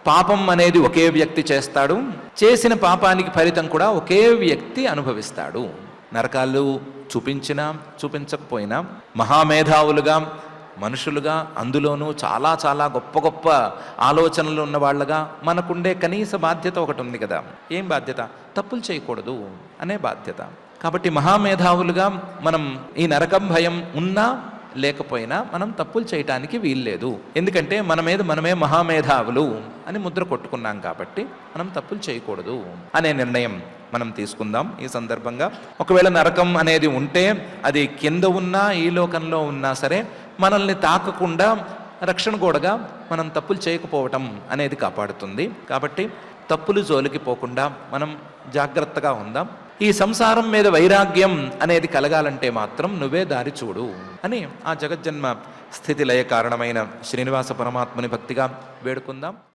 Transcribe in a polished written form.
పాపం అనేది ఒకే వ్యక్తి చేస్తాడు, చేసిన పాపానికి ఫలితం కూడా ఒకే వ్యక్తి అనుభవిస్తాడు. నరకాలు చూపించినా చూపించకపోయినా మహామేధావులుగా మనుషులుగా, అందులోనూ చాలా చాలా గొప్ప గొప్ప ఆలోచనలు ఉన్న వాళ్ళగా మనకుండే కనీస బాధ్యత ఒకటి ఉంది కదా. ఏం బాధ్యత? తప్పులు చేయకూడదు అనే బాధ్యత. కాబట్టి మహామేధావులుగా మనం ఈ నరకం భయం ఉన్నా లేకపోయినా మనం తప్పులు చేయటానికి వీల్లేదు. ఎందుకంటే మన మీద మనమే మహామేధావులు అని ముద్ర కొట్టుకున్నాం కాబట్టి మనం తప్పులు చేయకూడదు అనే నిర్ణయం మనం తీసుకుందాం ఈ సందర్భంగా. ఒకవేళ నరకం అనేది ఉంటే అది కింద ఉన్నా ఈ లోకంలో ఉన్నా సరే మనల్ని తాకకుండా రక్షణ గోడగా మనం తప్పులు చేయకపోవటం అనేది కాపాడుతుంది. కాబట్టి తప్పులు జోలికి పోకుండా మనం జాగ్రత్తగా ఉందాం. ఈ సంసారం మీద వైరాగ్యం అనేది కలగాలంటే మాత్రం నువ్వే దారి చూడు అని ఆ జగజ్జన్మ స్థితి లయ కారణమైన శ్రీనివాస పరమాత్మని భక్తిగా వేడుకుందాం.